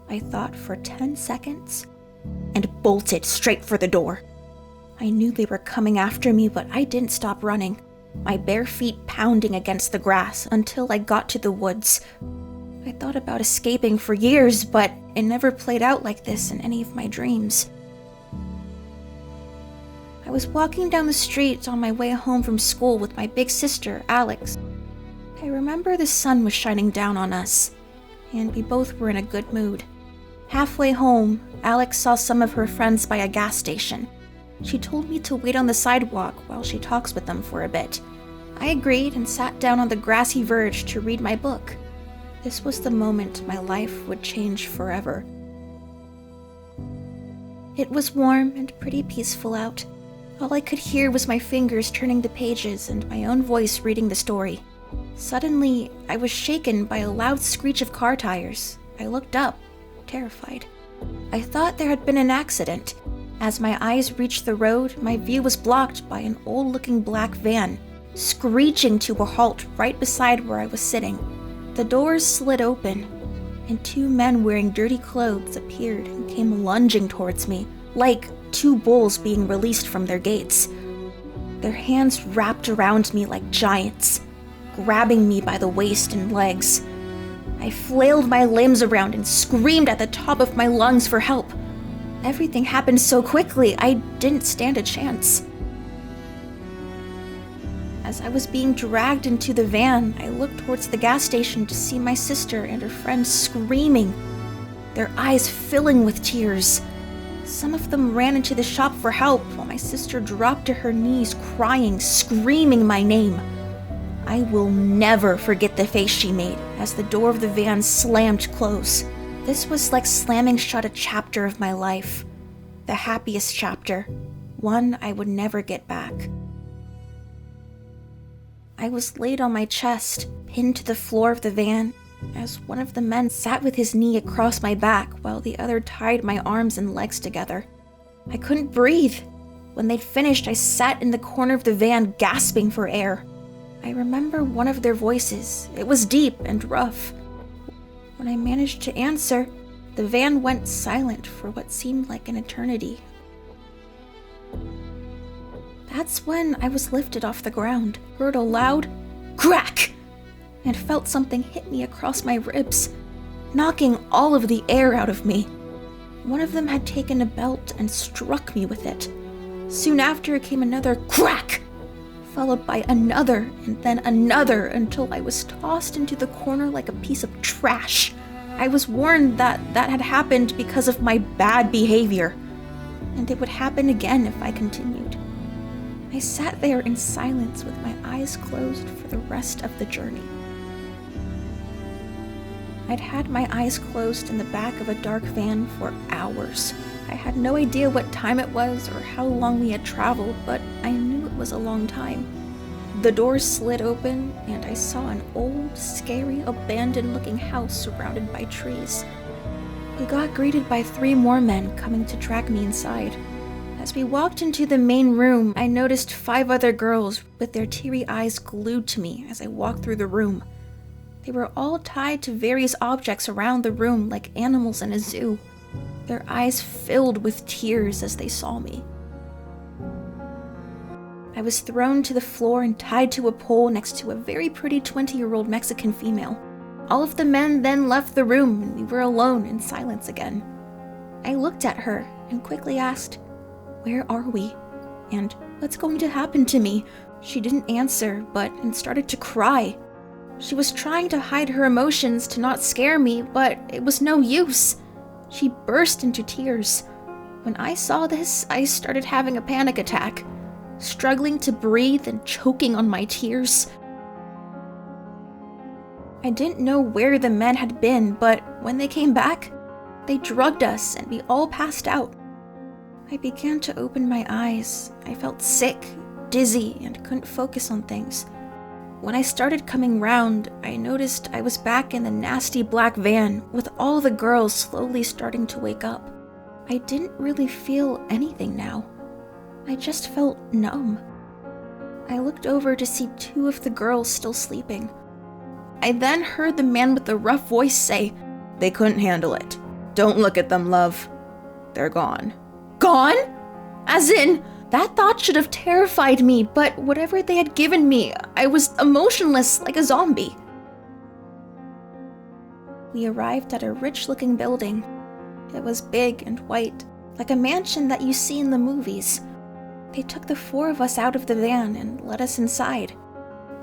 I thought for 10 seconds, and bolted straight for the door. I knew they were coming after me, but I didn't stop running, my bare feet pounding against the grass until I got to the woods. I thought about escaping for years, but it never played out like this in any of my dreams. I was walking down the street on my way home from school with my big sister, Alex. I remember the sun was shining down on us, and we both were in a good mood. Halfway home, Alex saw some of her friends by a gas station. She told me to wait on the sidewalk while she talks with them for a bit. I agreed and sat down on the grassy verge to read my book. This was the moment my life would change forever. It was warm and pretty peaceful out. All I could hear was my fingers turning the pages and my own voice reading the story. Suddenly, I was shaken by a loud screech of car tires. I looked up, terrified. I thought there had been an accident. As my eyes reached the road, my view was blocked by an old-looking black van, screeching to a halt right beside where I was sitting. The doors slid open, and two men wearing dirty clothes appeared and came lunging towards me, like two bulls being released from their gates. Their hands wrapped around me like giants, grabbing me by the waist and legs. I flailed my limbs around and screamed at the top of my lungs for help. Everything happened so quickly, I didn't stand a chance. As I was being dragged into the van, I looked towards the gas station to see my sister and her friends screaming, their eyes filling with tears. Some of them ran into the shop for help, while my sister dropped to her knees, crying, screaming my name. I will never forget the face she made as the door of the van slammed close. This was like slamming shut a chapter of my life. The happiest chapter. One I would never get back. I was laid on my chest, pinned to the floor of the van, as one of the men sat with his knee across my back while the other tied my arms and legs together. I couldn't breathe. When they'd finished, I sat in the corner of the van gasping for air. I remember one of their voices. It was deep and rough. When I managed to answer, the van went silent for what seemed like an eternity. That's when I was lifted off the ground, heard a loud crack, and felt something hit me across my ribs, knocking all of the air out of me. One of them had taken a belt and struck me with it. Soon after came another crack, followed by another and then another until I was tossed into the corner like a piece of trash. I was warned that had happened because of my bad behavior, and it would happen again if I continued. I sat there in silence with my eyes closed for the rest of the journey. I'd had my eyes closed in the back of a dark van for hours. I had no idea what time it was or how long we had traveled, but I knew it was a long time. The doors slid open, and I saw an old, scary, abandoned-looking house surrounded by trees. We got greeted by 3 more men coming to drag me inside. As we walked into the main room, I noticed 5 other girls with their teary eyes glued to me as I walked through the room. They were all tied to various objects around the room like animals in a zoo. Their eyes filled with tears as they saw me. I was thrown to the floor and tied to a pole next to a very pretty 20-year-old Mexican female. All of the men then left the room and we were alone in silence again. I looked at her and quickly asked, "Where are we? And what's going to happen to me?" She didn't answer, but started to cry. She was trying to hide her emotions to not scare me, but it was no use. She burst into tears. When I saw this, I started having a panic attack, struggling to breathe and choking on my tears. I didn't know where the men had been, but when they came back, they drugged us and we all passed out. I began to open my eyes. I felt sick, dizzy, and couldn't focus on things. When I started coming round, I noticed I was back in the nasty black van with all the girls slowly starting to wake up. I didn't really feel anything now. I just felt numb. I looked over to see 2 of the girls still sleeping. I then heard the man with the rough voice say, "They couldn't handle it. Don't look at them, love. They're gone. Gone? As in, that thought should have terrified me, but whatever they had given me, I was emotionless like a zombie. We arrived at a rich-looking building. It was big and white, like a mansion that you see in the movies. They took the 4 of us out of the van and let us inside,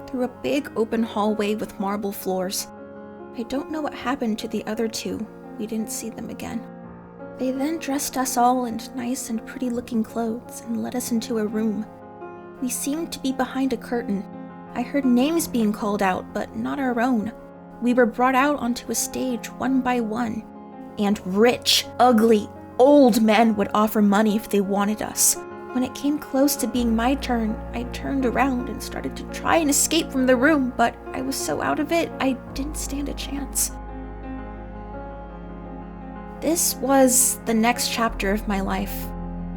through a big open hallway with marble floors. I don't know what happened to the other 2. We didn't see them again. They then dressed us all in nice and pretty-looking clothes and led us into a room. We seemed to be behind a curtain. I heard names being called out, but not our own. We were brought out onto a stage one by one, and rich, ugly, old men would offer money if they wanted us. When it came close to being my turn, I turned around and started to try and escape from the room, but I was so out of it, I didn't stand a chance. This was the next chapter of my life.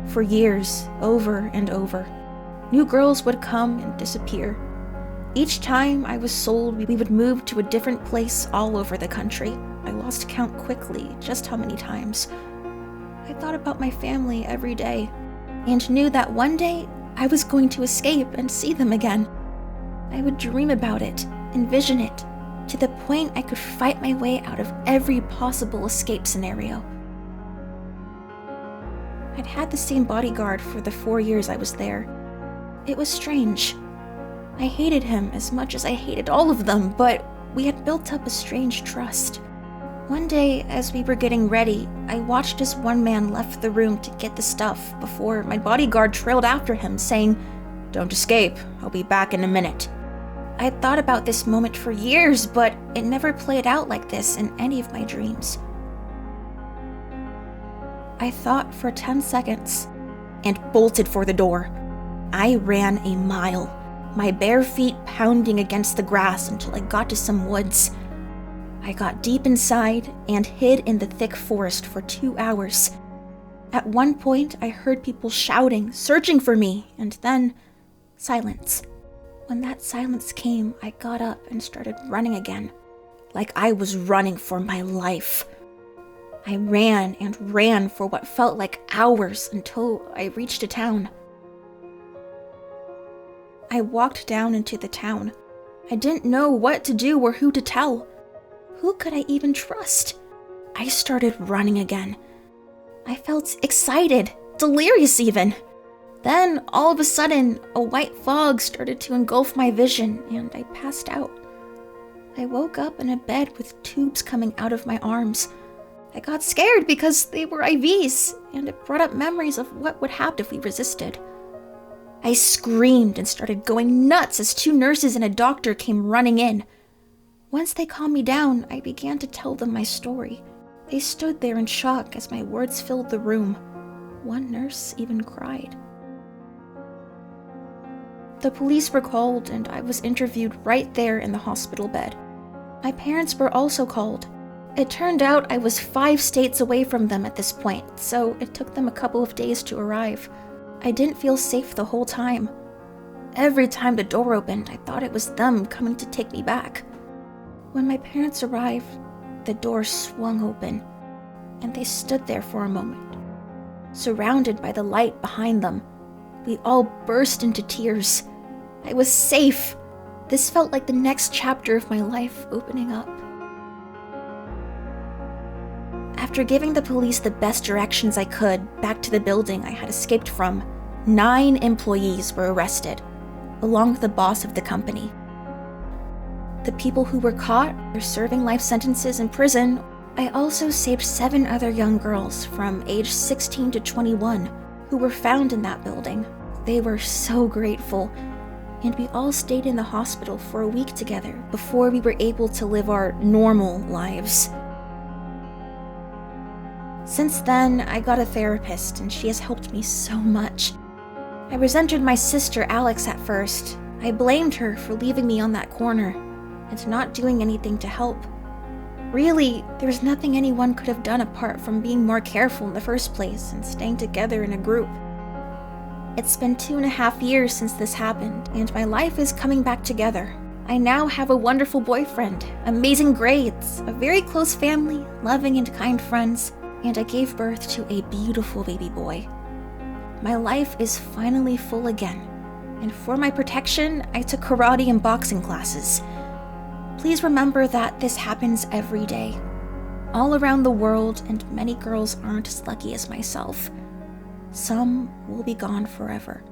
For years, over and over. New girls would come and disappear. Each time I was sold, we would move to a different place all over the country. I lost count quickly, just how many times. I thought about my family every day, and knew that one day I was going to escape and see them again. I would dream about it, envision it, to the point I could fight my way out of every possible escape scenario. I'd had the same bodyguard for the 4 years I was there. It was strange. I hated him as much as I hated all of them, but we had built up a strange trust. One day, as we were getting ready, I watched as one man left the room to get the stuff before my bodyguard trailed after him, saying, "Don't escape, I'll be back in a minute." I had thought about this moment for years, but it never played out like this in any of my dreams. I thought for 10 seconds and bolted for the door. I ran a mile, my bare feet pounding against the grass until I got to some woods. I got deep inside and hid in the thick forest for 2 hours. At one point, I heard people shouting, searching for me, and then silence. When that silence came, I got up and started running again, like I was running for my life. I ran and ran for what felt like hours until I reached a town. I walked down into the town. I didn't know what to do or who to tell. Who could I even trust? I started running again. I felt excited, delirious even. Then, all of a sudden, a white fog started to engulf my vision, and I passed out. I woke up in a bed with tubes coming out of my arms. I got scared because they were IVs, and it brought up memories of what would happen if we resisted. I screamed and started going nuts as 2 nurses and a doctor came running in. Once they calmed me down, I began to tell them my story. They stood there in shock as my words filled the room. One nurse even cried. The police were called, and I was interviewed right there in the hospital bed. My parents were also called. It turned out I was 5 states away from them at this point, so it took them a couple of days to arrive. I didn't feel safe the whole time. Every time the door opened, I thought it was them coming to take me back. When my parents arrived, the door swung open, and they stood there for a moment. Surrounded by the light behind them, we all burst into tears. I was safe. This felt like the next chapter of my life opening up. After giving the police the best directions I could back to the building I had escaped from, 9 employees were arrested, along with the boss of the company. The people who were caught were serving life sentences in prison. I also saved 7 other young girls from age 16 to 21 who were found in that building. They were so grateful, and we all stayed in the hospital for a week together before we were able to live our normal lives. Since then, I got a therapist, and she has helped me so much. I resented my sister Alex at first. I blamed her for leaving me on that corner and not doing anything to help. Really, there was nothing anyone could have done apart from being more careful in the first place and staying together in a group. It's been 2.5 years since this happened, and my life is coming back together. I now have a wonderful boyfriend, amazing grades, a very close family, loving and kind friends, and I gave birth to a beautiful baby boy. My life is finally full again, and for my protection, I took karate and boxing classes. Please remember that this happens every day, all around the world, and many girls aren't as lucky as myself. Some will be gone forever.